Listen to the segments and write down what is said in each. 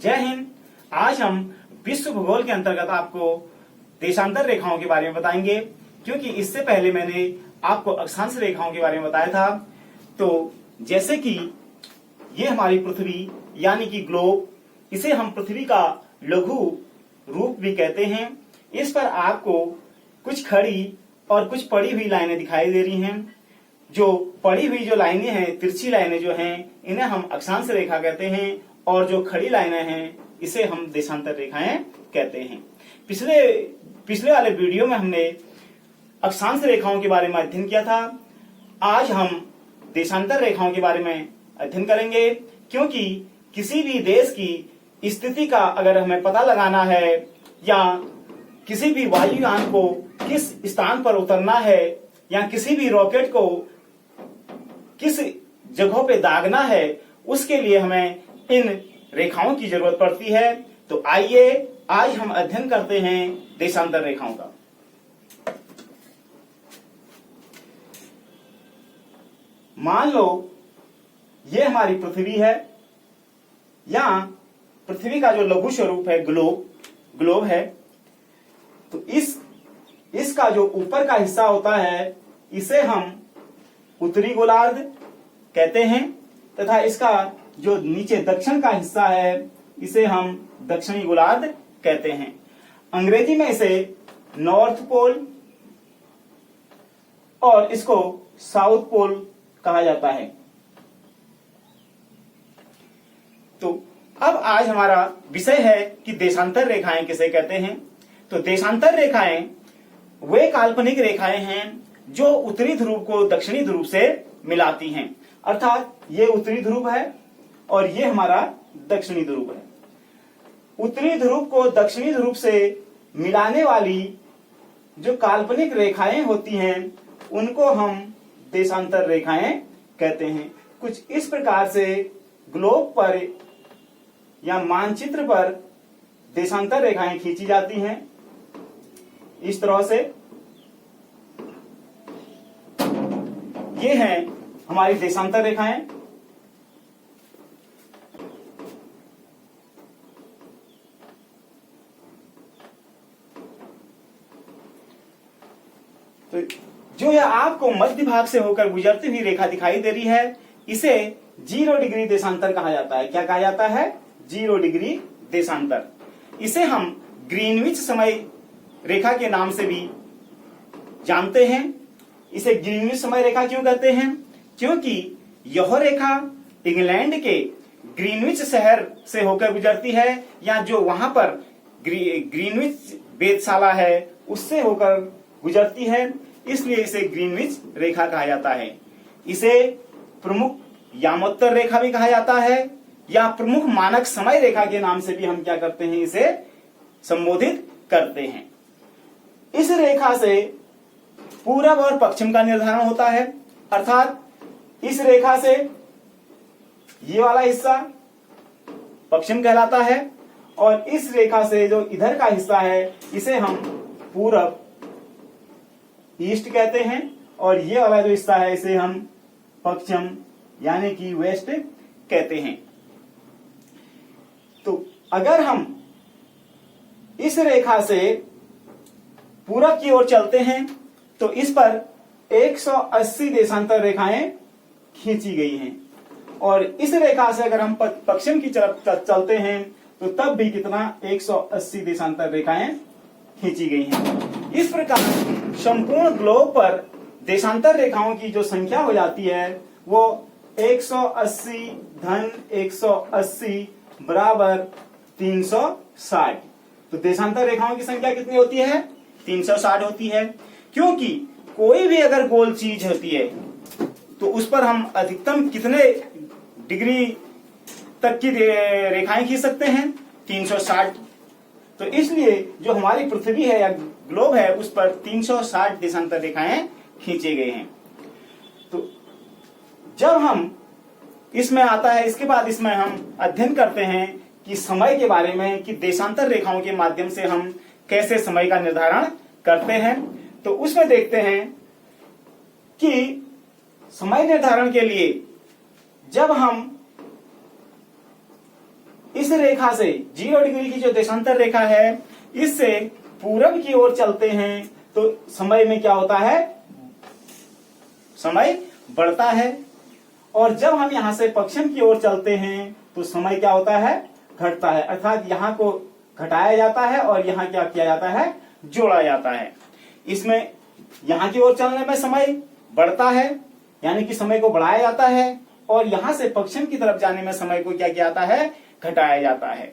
जय हिंद। आज हम विश्व भूगोल के अंतर्गत आपको देशांतर रेखाओं के बारे में बताएंगे, क्योंकि इससे पहले मैंने आपको अक्षांश रेखाओं के बारे में बताया था। तो जैसे कि ये हमारी पृथ्वी यानी कि ग्लोब, इसे हम पृथ्वी का लघु रूप भी कहते हैं। इस पर आपको कुछ खड़ी और कुछ पड़ी हुई लाइनें दिखाई दे रही हैं। जो पड़ी हुई जो लाइनें हैं, तिरछी लाइनें जो हैं, इन्हें हम अक्षांश रेखा कहते हैं, और जो खड़ी लाइनें हैं इसे हम देशांतर रेखाएं कहते हैं। पिछले वाले वीडियो में हमने अक्षांश रेखाओं के बारे में अध्ययन किया था। आज हम देशांतर रेखाओं के बारे में अध्ययन करेंगे, क्योंकि किसी भी देश की स्थिति का अगर हमें पता लगाना है या किसी भी वायुयान को किस स्थान पर उतरना है या किसी भी रॉकेट को किस जगहों पे दागना है, उसके लिए हमें इन रेखाओं की जरूरत पड़ती है। तो आइए आज हम अध्ययन करते हैं देशांतर रेखाओं का। मान लो ये हमारी पृथ्वी है, या पृथ्वी का जो लघु स्वरूप है ग्लोब है। तो इसका जो ऊपर का हिस्सा होता है इसे हम उत्तरी गोलार्ध कहते हैं, तथा इसका जो नीचे दक्षिण का हिस्सा है इसे हम दक्षिणी गोलार्ध कहते हैं। अंग्रेजी में इसे नॉर्थ पोल और इसको साउथ पोल कहा जाता है। तो अब आज हमारा विषय है कि देशांतर रेखाएं किसे कहते हैं। तो देशांतर रेखाएं वे काल्पनिक रेखाएं हैं जो उत्तरी ध्रुव को दक्षिणी ध्रुव से मिलाती हैं। अर्थात ये उत्तरी ध्रुव है और ये हमारा दक्षिणी ध्रुव है। उत्तरी ध्रुव को दक्षिणी ध्रुव से मिलाने वाली जो काल्पनिक रेखाएं होती हैं उनको हम देशांतर रेखाएं कहते हैं। कुछ इस प्रकार से ग्लोब पर या मानचित्र पर देशांतर रेखाएं खींची जाती हैं। इस तरह से ये हैं हमारी देशांतर रेखाएं। तो जो यह आपको मध्य भाग से होकर गुजरती हुई रेखा दिखाई दे रही है, इसे 0 डिग्री देशांतर कहा जाता है। क्या कहा जाता है? 0 डिग्री देशांतर। इसे हम ग्रीनविच समय रेखा के नाम से भी जानते हैं। इसे ग्रीनविच समय रेखा क्यों कहते हैं? क्योंकि यह रेखा इंग्लैंड के ग्रीनविच शहर से होकर गुजरती है, या जो वहां पर ग्रीनविच वेधशाला है उससे होकर गुजरती है, इसलिए इसे ग्रीनविच रेखा कहा जाता है। इसे प्रमुख यामोत्तर रेखा भी कहा जाता है, या प्रमुख मानक समय रेखा के नाम से भी हम क्या करते हैं, इसे संबोधित करते हैं। इस रेखा से पूरब और पश्चिम का निर्धारण होता है। अर्थात इस रेखा से ये वाला हिस्सा पश्चिम कहलाता है, और इस रेखा से जो इधर का हिस्सा है इसे हम पूरब ईस्ट कहते हैं, और ये वाला जो हिस्सा है इसे हम पश्चिम यानी कि वेस्ट कहते हैं। तो अगर हम इस रेखा से पूरब की ओर चलते हैं तो इस पर 180 देशांतर रेखाएं खींची गई हैं, और इस रेखा से अगर हम पश्चिम की तरफ चलते हैं तो तब भी कितना 180 देशांतर रेखाएं खींची गई हैं। इस प्रकार संपूर्ण ग्लोब पर देशांतर रेखाओं की जो संख्या हो जाती है वो 180 धन 180 बराबर 360। तो देशांतर रेखाओं की संख्या कितनी होती है? 360 होती है। क्योंकि कोई भी अगर गोल चीज होती है तो उस पर हम अधिकतम कितने डिग्री तक की रेखाएं खींच सकते हैं? 360। तो इसलिए जो हमारी पृथ्वी है या ग्लोब है उस पर 360 देशांतर रेखाएं खींचे गए हैं। तो जब हम इसमें आता है, इसके बाद इसमें हम अध्ययन करते हैं कि समय के बारे में, कि देशांतर रेखाओं के माध्यम से हम कैसे समय का निर्धारण करते हैं। तो उसमें देखते हैं कि समय निर्धारण के लिए जब हम इस रेखा से 0 डिग्री की जो देशांतर रेखा है, इससे पूरब की ओर चलते हैं तो समय में क्या होता है, समय बढ़ता है। और जब हम यहां से पश्चिम की ओर चलते हैं तो समय क्या होता है, घटता है। अर्थात यहां को घटाया जाता है और यहां क्या किया जाता है, जोड़ा जाता है। इसमें यहां की ओर चलने में समय बढ़ता है, यानी कि समय को बढ़ाया जाता है, और यहां से पश्चिम की तरफ जाने में समय को क्या किया जाता है, घटाया जाता है।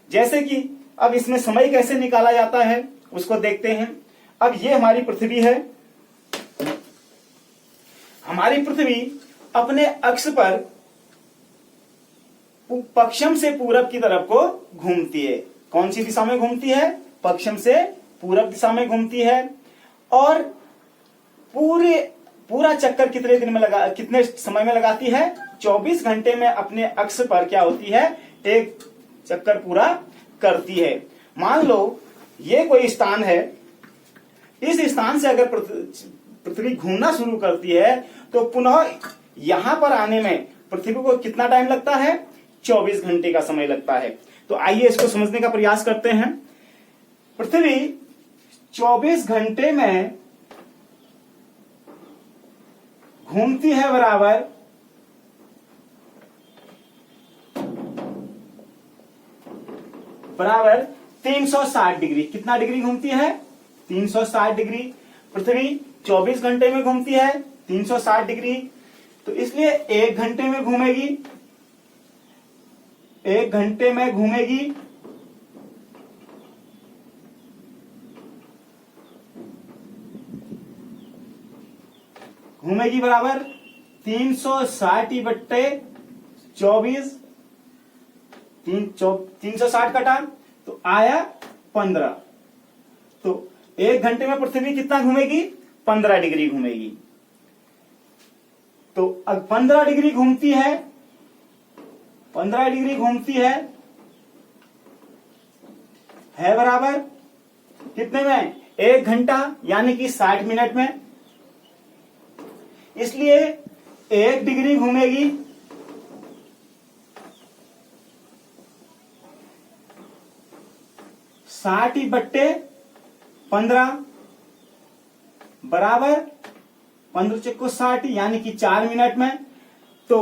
जैसे कि अब इसमें समय कैसे निकाला जाता है उसको देखते हैं। अब ये हमारी पृथ्वी है। हमारी पृथ्वी अपने अक्ष पर पश्चिम से पूरब की तरफ को घूमती है। कौन सी दिशा में घूमती है, पश्चिम से पूरब दिशा में घूमती है। और पूरा चक्कर कितने समय में लगाती है, 24 घंटे में अपने अक्ष पर क्या होती है, एक चक्कर पूरा करती है। मान लो ये कोई स्थान है, इस स्थान से अगर पृथ्वी घूमना शुरू करती है तो पुनः यहां पर आने में पृथ्वी को कितना टाइम लगता है, 24 घंटे का समय लगता है। तो आइए इसको समझने का प्रयास करते हैं। पृथ्वी 24 घंटे में घूमती है बराबर 360 डिग्री। कितना डिग्री घूमती है, 360 डिग्री। पृथ्वी 24 घंटे में घूमती है 360 डिग्री, तो इसलिए 1 घंटे में घूमेगी, 1 घंटे में घूमेगी बराबर 360/24, 360 कटा तो आया 15। तो 1 घंटे में पृथ्वी कितना घूमेगी, 15 डिग्री घूमेगी। तो अब 15 डिग्री घूमती है, 15 डिग्री घूमती है बराबर कितने में, 1 घंटा यानी कि 60 मिनट में। इसलिए 1 डिग्री घूमेगी 60/15 बराबर 15 चक्को 60 यानी कि 4 मिनट में। तो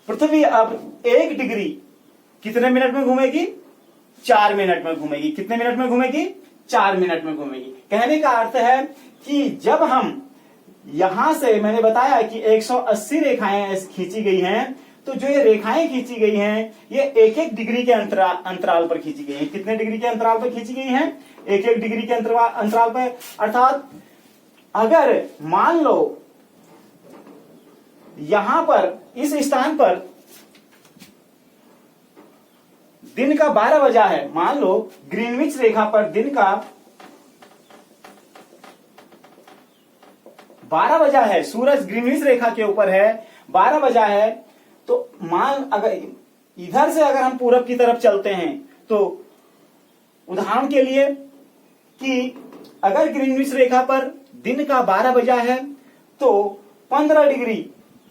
पृथ्वी अब 1 डिग्री कितने मिनट में घूमेगी, 4 मिनट में घूमेगी। कितने मिनट में घूमेगी, 4 मिनट में घूमेगी। कहने का अर्थ है कि जब हम यहां से, मैंने बताया कि 180 रेखाएं खींची गई हैं, तो जो ये रेखाएं खींची गई हैं ये 1-1 डिग्री के अंतराल पर खींची गई हैं। कितने डिग्री के अंतराल पर खींची गई हैं, 1-1 डिग्री के अंतराल पर। अर्थात अगर मान लो यहां पर इस स्थान पर दिन का 12 बजा है, मान लो ग्रीनविच रेखा पर दिन का 12 बजा है, सूरज ग्रीनविच रेखा के ऊपर है, 12 बजा है। तो मान अगर इधर से अगर हम पूरब की तरफ चलते हैं, तो उदाहरण के लिए कि अगर ग्रीनविच रेखा पर दिन का 12 बजा है तो 15 डिग्री,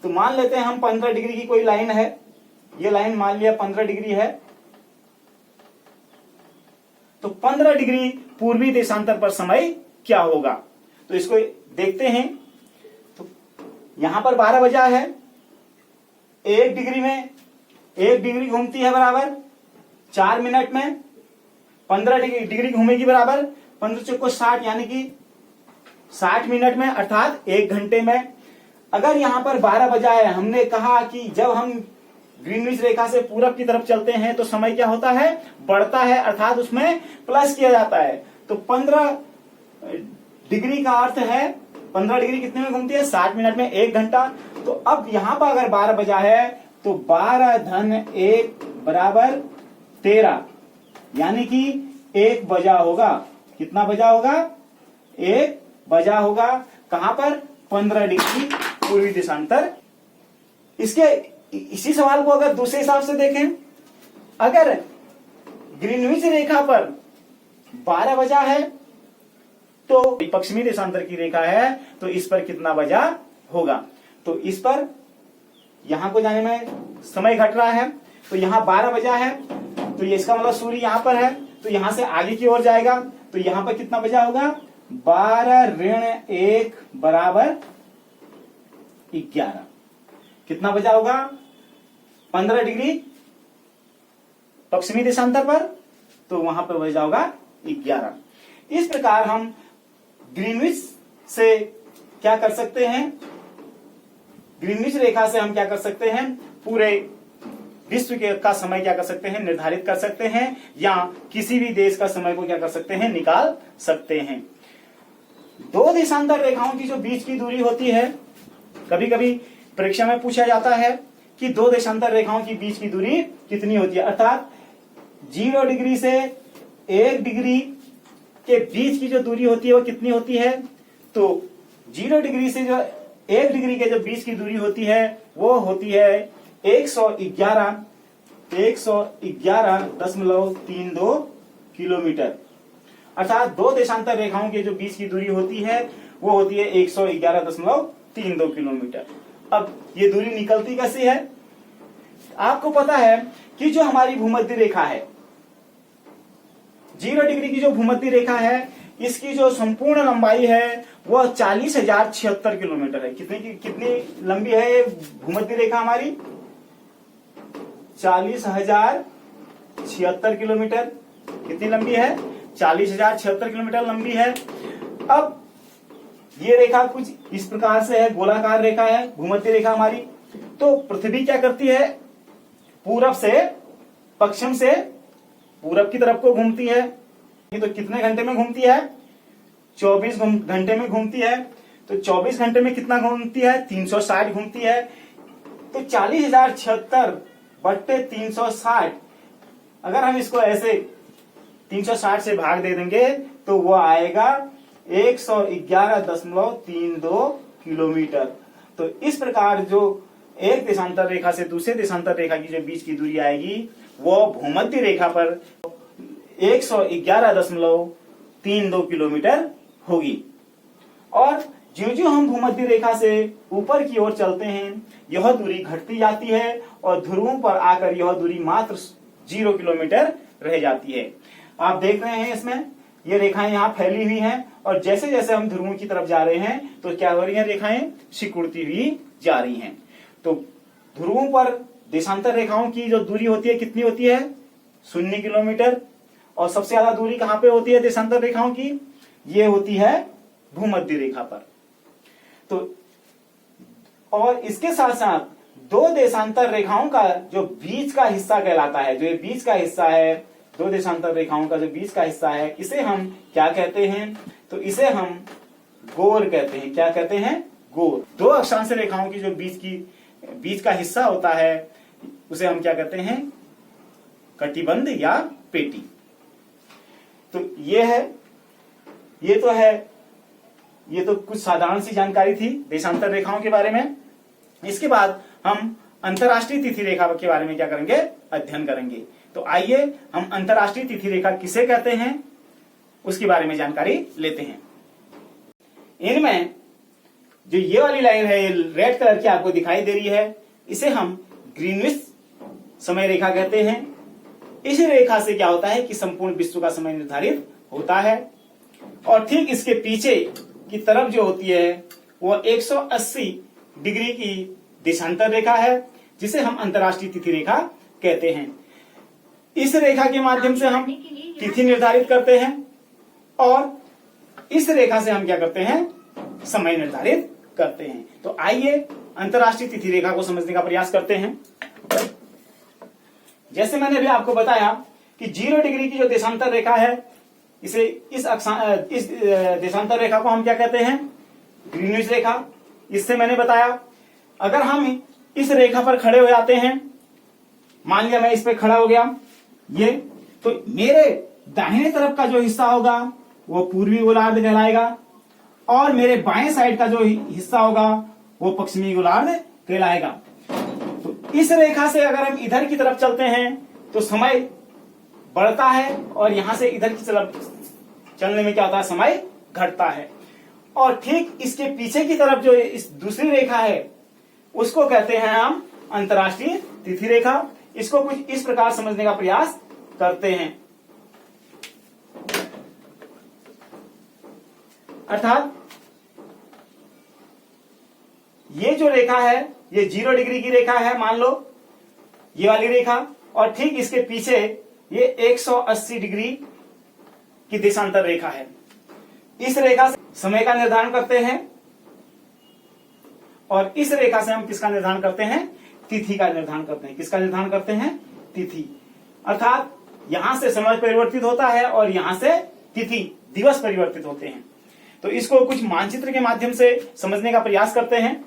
तो मान लेते हैं हम 15 डिग्री की कोई लाइन है, ये लाइन मान लिया 15 डिग्री है, तो 15 डिग्री पूर्वी देशांतर पर समय क्या होगा, तो इसको देखते हैं। तो यहां पर 12 बजा है, 1 डिग्री में 1 डिग्री घूमती है बराबर 4 मिनट में, 15 डिग्री घूमेगी बराबर 15 चौको 60 यानी कि 60 मिनट में, अर्थात 1 घंटे में। अगर यहां पर 12 बजा है, हमने कहा कि जब हम ग्रीनविच रेखा से पूरब की तरफ चलते हैं तो समय क्या होता है, बढ़ता है, अर्थात उसमें प्लस किया जाता है। तो 15 डिग्री का अर्थ है 15 डिग्री कितने में घूमती है, 60 मिनट में, 1 घंटा। तो अब यहां पर अगर 12 बजा है तो 12 धन 1 बराबर 13 यानी कि 1 बजा होगा। कितना बजा होगा, 1 बजा होगा। कहां पर, 15 डिग्री पूर्वी देशांतर। इसी सवाल को अगर दूसरे हिसाब से देखें, अगर ग्रीनविच रेखा पर 12 बजा है तो पश्चिमी देशांतर की रेखा है, तो इस पर कितना बजा होगा। तो इस पर यहां को जाने में समय घट रहा है, तो यहां 12 बजा है तो ये इसका मतलब सूर्य यहाँ पर है, तो यहां से आगे की ओर जाएगा, तो यहां पर कितना बचा होगा, 12-1 बराबर 11। कितना बचा होगा, 15 डिग्री पश्चिमी देशांतर पर, तो वहां पर बचा होगा 11। इस प्रकार हम ग्रीनविच से क्या कर सकते हैं, ग्रीनविच रेखा से हम क्या कर सकते हैं, पूरे विश्व का समय क्या कर सकते हैं, निर्धारित कर सकते हैं, या किसी भी देश का समय को क्या कर सकते हैं, निकाल सकते हैं। दो देशांतर रेखाओं की जो बीच की दूरी होती है, कभी कभी परीक्षा में पूछा जाता है कि दो देशांतर रेखाओं की बीच की दूरी कितनी होती है, अर्थात 0 डिग्री से 1 डिग्री के बीच की जो दूरी होती है वो कितनी होती है। तो 0 डिग्री से जो 1 डिग्री के जो बीच की दूरी होती है वो होती है 111.32 किलोमीटर। अर्थात दो देशांतर रेखाओं के जो बीच की दूरी होती है वो होती है 111.32 किलोमीटर। अब ये दूरी निकलती कैसी है, आपको पता है कि जो हमारी भूमध्य रेखा है, 0 डिग्री की जो भूमध्य रेखा है, इसकी जो संपूर्ण लंबाई है वह 40,076 किलोमीटर है। कितनी लंबी है ये भूमध्य रेखा हमारी, 40,076 किलोमीटर। कितनी लंबी है, 40,076 किलोमीटर लंबी है। अब ये रेखा कुछ इस प्रकार से है, गोलाकार रेखा है भूमध्य रेखा हमारी। तो पृथ्वी क्या करती है, पूरब से पश्चिम से पूरब की तरफ को घूमती है। ये तो कितने घंटे में घूमती है, 24 घंटे में घूमती है। तो 24 घंटे में कितना घूमती है, 360 घूमती है। तो 40,076/360, अगर हम इसको ऐसे 360 से भाग दे देंगे तो वो आएगा 111.32 किलोमीटर। तो इस प्रकार जो एक देशांतर रेखा से दूसरे देशांतर रेखा की जो बीच की दूरी आएगी वो भूमध्य रेखा पर 111.32 किलोमीटर होगी। और ज्यों ज्यों हम भूमध्य रेखा से ऊपर की ओर चलते हैं यह दूरी घटती जाती है और ध्रुवों पर आकर यह दूरी मात्र 0 किलोमीटर रह जाती है। आप देख रहे हैं इसमें ये रेखाएं यहाँ फैली हुई हैं और जैसे जैसे हम ध्रुवों की तरफ जा रहे हैं तो क्या हो रही हैं, रेखाएं सिकुड़ती हुई जा रही हैं। तो ध्रुवों पर देशांतर रेखाओं की जो दूरी होती है कितनी होती है, 0 किलोमीटर। और सबसे ज्यादा दूरी कहां पे होती है देशांतर रेखाओं की, ये होती है भूमध्य रेखा पर। तो और इसके साथ साथ दो देशांतर रेखाओं का जो बीच का हिस्सा कहलाता है, जो ये बीच का हिस्सा है, दो देशांतर रेखाओं का जो बीच का हिस्सा है, इसे हम क्या कहते हैं, तो इसे हम गोर कहते हैं। क्या कहते हैं, गोर। दो अक्षांश रेखाओं की जो बीच का हिस्सा होता है उसे हम क्या कहते हैं, कटिबंध या पेटी। तो ये है, ये तो कुछ साधारण सी जानकारी थी देशांतर रेखाओं के बारे में। इसके बाद हम अंतरराष्ट्रीय तिथि रेखा के बारे में क्या करेंगे, अध्ययन करेंगे। तो आइए हम अंतरराष्ट्रीय तिथि रेखा किसे कहते हैं उसके बारे में जानकारी लेते हैं। इनमें जो ये वाली लाइन है, रेड कलर की आपको दिखाई दे रही है, इसे हम ग्रीनविच समय रेखा कहते हैं। इस रेखा से क्या होता है कि संपूर्ण विश्व का समय निर्धारित होता है। और ठीक इसके पीछे की तरफ जो होती है वो 180 डिग्री की देशांतर रेखा है जिसे हम अंतरराष्ट्रीय तिथि रेखा कहते हैं। इस रेखा के माध्यम से हम तिथि निर्धारित करते हैं और इस रेखा से हम क्या करते हैं, समय निर्धारित करते हैं। तो आइए अंतरराष्ट्रीय तिथि रेखा को समझने का प्रयास करते हैं। जैसे मैंने अभी आपको बताया कि 0 डिग्री की जो देशांतर रेखा है, इस देशांतर रेखा को हम क्या कहते हैं, ग्रीनविच रेखा। इससे मैंने बताया अगर हम इस रेखा पर खड़े हो जाते हैं, मान लिया मैं इस पे खड़ा हो गया, ये तो मेरे दाहिने तरफ का जो हिस्सा होगा वो पूर्वी गोलार्ध कहलाएगा और मेरे बाएं साइड का जो हिस्सा होगा वो पश्चिमी गोलार्ध कहलाएगा। तो इस रेखा से अगर हम इधर की तरफ चलते हैं तो समय बढ़ता है और यहां से इधर की तरफ चलने में क्या होता है, समय घटता है। और ठीक इसके पीछे की तरफ जो इस दूसरी रेखा है उसको कहते हैं हम अंतरराष्ट्रीय तिथि रेखा। इसको कुछ इस प्रकार समझने का प्रयास करते हैं। अर्थात ये जो रेखा है ये 0 डिग्री की रेखा है, मान लो ये वाली रेखा, और ठीक इसके पीछे ये 180 डिग्री की देशांतर रेखा है। इस रेखा से समय का निर्धारण करते हैं और इस रेखा से हम किसका निर्धारण करते हैं? तिथि का निर्धारण करते हैं। किसका निर्धारण करते हैं? तिथि। अर्थात यहां से समय परिवर्तित होता है और यहां से तिथि दिवस परिवर्तित होते हैं। तो इसको कुछ मानचित्र के माध्यम से समझने का प्रयास करते हैं।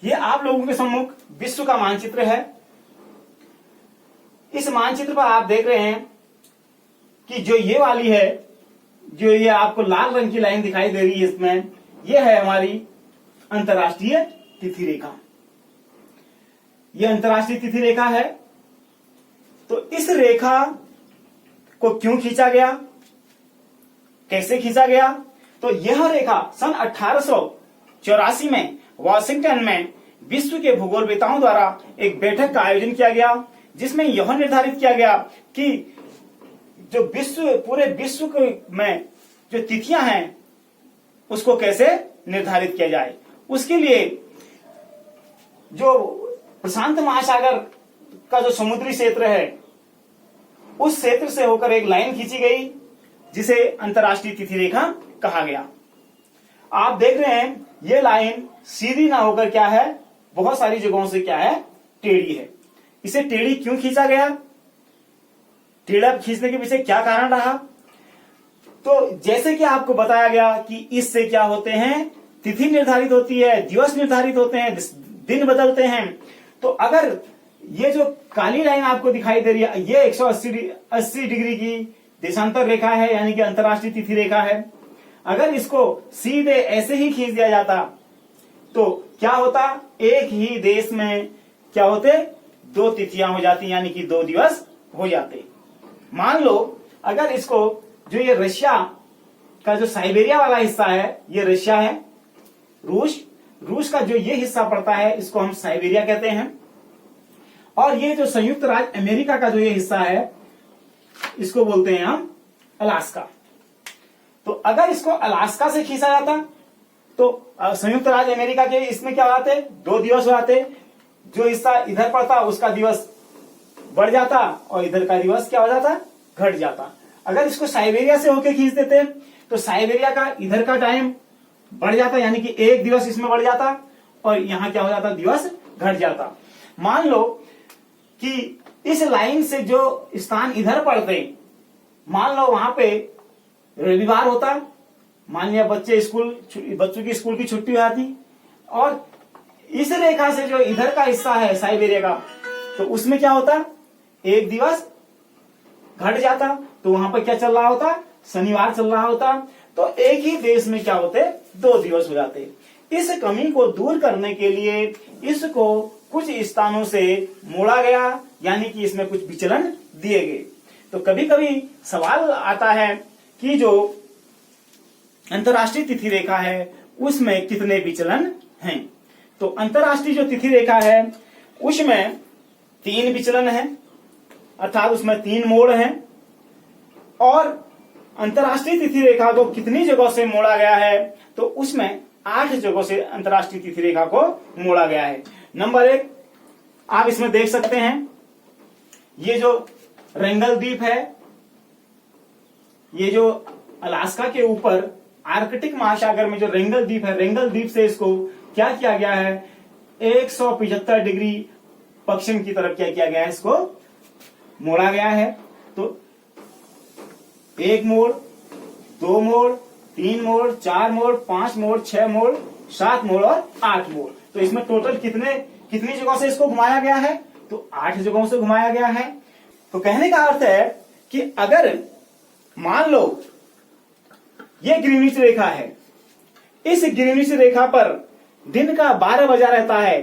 ये आप लोगों के सम्मुख विश्व का मानचित्र है। इस मानचित्र पर आप देख रहे हैं कि जो ये वाली है, जो ये आपको लाल रंग की लाइन दिखाई दे रही है, इसमें ये है हमारी अंतर्राष्ट्रीय तिथि रेखा। ये अंतर्राष्ट्रीय तिथि रेखा है। तो इस रेखा को क्यों खींचा गया, कैसे खींचा गया? तो यह रेखा सन 1884 में वॉशिंगटन में विश्व के भूगोलवेताओं द्वारा एक बैठक का आयोजन किया गया, जिसमें यह निर्धारित किया गया कि जो पूरे विश्व में जो तिथियां हैं उसको कैसे निर्धारित किया जाए। उसके लिए जो प्रशांत महासागर का जो समुद्री क्षेत्र है उस क्षेत्र से होकर एक लाइन खींची गई, जिसे अंतर्राष्ट्रीय तिथि रेखा कहा गया। आप देख रहे हैं ये लाइन सीधी ना होकर क्या है, बहुत सारी जगहों से क्या है, टेढ़ी है। इसे टेढ़ी क्यों खींचा गया, टेढ़ा खींचने के पीछे क्या कारण रहा? तो जैसे कि आपको बताया गया कि इससे क्या होते हैं, तिथि निर्धारित होती है, दिवस निर्धारित होते हैं, दिन बदलते हैं। तो अगर ये जो काली लाइन आपको दिखाई दे रही है, ये 180 डिग्री की देशांतर रेखा है, यानी कि अंतर्राष्ट्रीय तिथि रेखा है। अगर इसको सीधे ऐसे ही खींच दिया जाता तो क्या होता, एक ही देश में क्या होते, 2 तिथियां हो जाती, यानी कि 2 दिवस हो जाते। मान लो अगर इसको, जो ये रशिया का जो साइबेरिया वाला हिस्सा है, ये रशिया है, रूस का जो ये हिस्सा पड़ता है इसको हम साइबेरिया कहते हैं, और ये जो संयुक्त राज्य अमेरिका का जो ये हिस्सा है इसको बोलते हैं हम अलास्का। तो अगर इसको अलास्का से खींचा जाता तो संयुक्त राज्य अमेरिका के इसमें क्या होते, 2 दिवस हो जाते। जो हिस्सा इधर पड़ता उसका दिवस बढ़ जाता और इधर का दिवस क्या हो जाता, घट जाता। अगर इसको साइबेरिया से होके खींच देते तो साइबेरिया का इधर का टाइम बढ़ जाता, यानी कि 1 दिवस इसमें बढ़ जाता और यहां क्या हो जाता, दिवस घट जाता। मान लो कि इस लाइन से जो स्थान इधर पड़ते, मान लो वहां पे रविवार होता, मान लिया बच्चों की स्कूल की छुट्टी हो जाती, और इस रेखा से जो इधर का हिस्सा है साइबेरिया का, तो उसमें क्या होता, 1 दिवस घट जाता। तो वहां पर क्या चल रहा होता, शनिवार चल रहा होता। तो एक ही देश में क्या होते, 2 दिवस हो जाते। इस कमी को दूर करने के लिए इसको कुछ स्थानों से मोड़ा गया, यानी कि इसमें कुछ विचलन दिए गए। तो कभी कभी सवाल आता है कि जो अंतर्राष्ट्रीय तिथि रेखा है उसमें कितने विचलन हैं। तो अंतर्राष्ट्रीय जो तिथि रेखा है उसमें 3 विचलन हैं, अर्थात उसमें 3 मोड़ हैं। और अंतर्राष्ट्रीय तिथि रेखा को कितनी जगहों से मोड़ा गया है, तो उसमें 8 जगहों से अंतर्राष्ट्रीय तिथि रेखा को मोड़ा गया है। नंबर 1 आप इसमें देख सकते हैं, ये जो रेंगल द्वीप है, ये जो अलास्का के ऊपर आर्कटिक महासागर में जो रेंगल द्वीप है, रेंगल द्वीप से इसको क्या किया गया है, 175 डिग्री पश्चिम की तरफ क्या किया गया है, इसको मोड़ा गया है। तो 1 मोड़, 2 मोड़, 3 मोड़, 4 मोड़, 5 मोड़, 6 मोड़, 7 मोड़ और 8 मोड़। तो इसमें टोटल कितनी जगहों से इसको घुमाया गया है, तो 8 जगहों से घुमाया गया है। तो कहने का अर्थ है कि अगर मान लो ये ग्रीनिच रेखा है, इस ग्रीनिच रेखा पर दिन का 12 बजा रहता है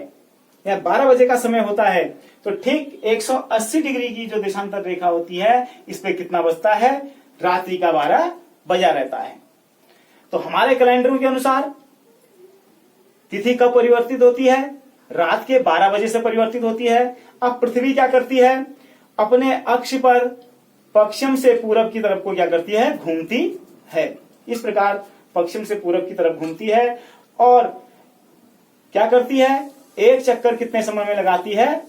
या 12 बजे का समय होता है, तो ठीक 180 डिग्री की जो देशांतर रेखा होती है इस पे कितना बजता है, रात्रि का 12 बजा रहता है। तो हमारे कैलेंडरों के अनुसार तिथि कब परिवर्तित होती है? रात के 12 बजे से परिवर्तित होती है। अब पृथ्वी क्या करती है? अपने अक्ष पर पश्चिम से पूरब की तरफ को क्या करती है? घूमती है। इस प्रकार पश्चिम से पूरब की तरफ घूमती है और क्या करती है? एक चक्कर कितने समय में लगाती है?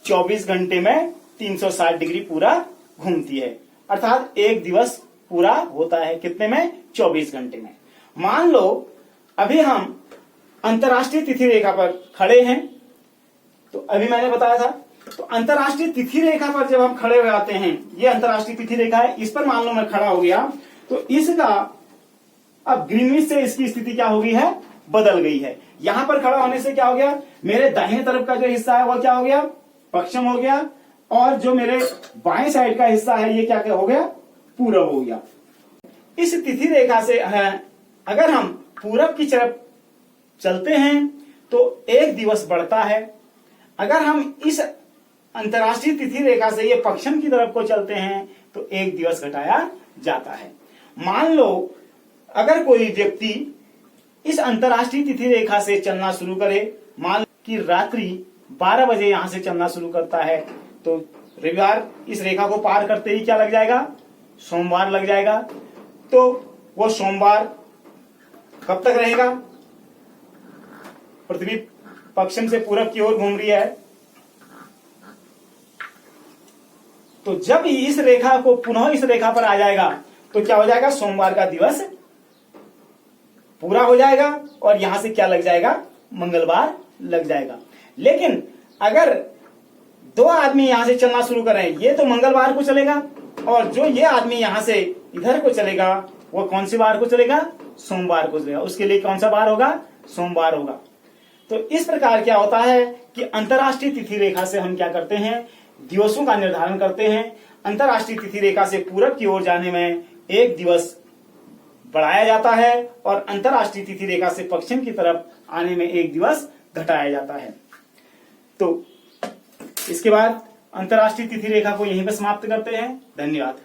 24 घंटे में 360 डिग्री पूरा घूमती है, अर्थात एक दिवस पूरा होता है कितने में? 24 घंटे में। मान लो अभी हम अंतरराष्ट्रीय तिथि रेखा पर खड़े हैं, तो अभी मैंने बताया था, तो अंतरराष्ट्रीय तिथि रेखा पर जब हम खड़े हो जाते हैं, ये अंतरराष्ट्रीय तिथि रेखा है, इस पर मान लो मैं खड़ा हो गया, तो इसका अब ग्रीनविच से इसकी स्थिति क्या हो गई है? बदल गई है। यहां पर खड़ा होने से क्या हो गया? मेरे दाहिने तरफ का जो हिस्सा है वो क्या हो गया? पश्चिम हो गया, और जो मेरे बाएं साइड का हिस्सा है ये क्या हो गया? पूरब हो गया। इस तिथि रेखा से अगर हम पूरब की तरफ चलते हैं तो एक दिवस बढ़ता है। अगर हम इस अंतरराष्ट्रीय तिथि रेखा से ये पश्चिम की तरफ को चलते हैं तो एक दिवस घटाया जाता है। मान लो अगर कोई व्यक्ति इस अंतरराष्ट्रीय तिथि रेखा से चलना शुरू करे, मान लो कि रात्रि 12 बजे यहां से चलना शुरू करता है, तो रविवार इस रेखा को पार करते ही क्या लग जाएगा? सोमवार लग जाएगा। तो वो सोमवार कब तक रहेगा? पृथ्वी पश्चिम से पूरब की ओर घूम रही है, तो जब इस रेखा को पुनः इस रेखा पर आ जाएगा तो क्या हो जाएगा? सोमवार का दिवस पूरा हो जाएगा और यहां से क्या लग जाएगा? मंगलवार लग जाएगा। लेकिन अगर दो आदमी यहां से चलना शुरू करें, ये तो मंगलवार को चलेगा और जो ये आदमी यहां से इधर को चलेगा वो कौन सी बार को चलेगा? सोमवार को चलेगा। उसके लिए कौन सा बार होगा? सोमवार होगा। तो इस प्रकार क्या होता है कि अंतरराष्ट्रीय तिथि रेखा से हम क्या करते हैं? दिवसों का निर्धारण करते हैं। अंतरराष्ट्रीय तिथि रेखा से पूरब की ओर जाने में एक दिवस बढ़ाया जाता है और अंतरराष्ट्रीय तिथि रेखा से पश्चिम की तरफ आने में एक दिवस घटाया जाता है। तो इसके बाद अंतरराष्ट्रीय तिथि रेखा को यहीं पर समाप्त करते हैं। धन्यवाद।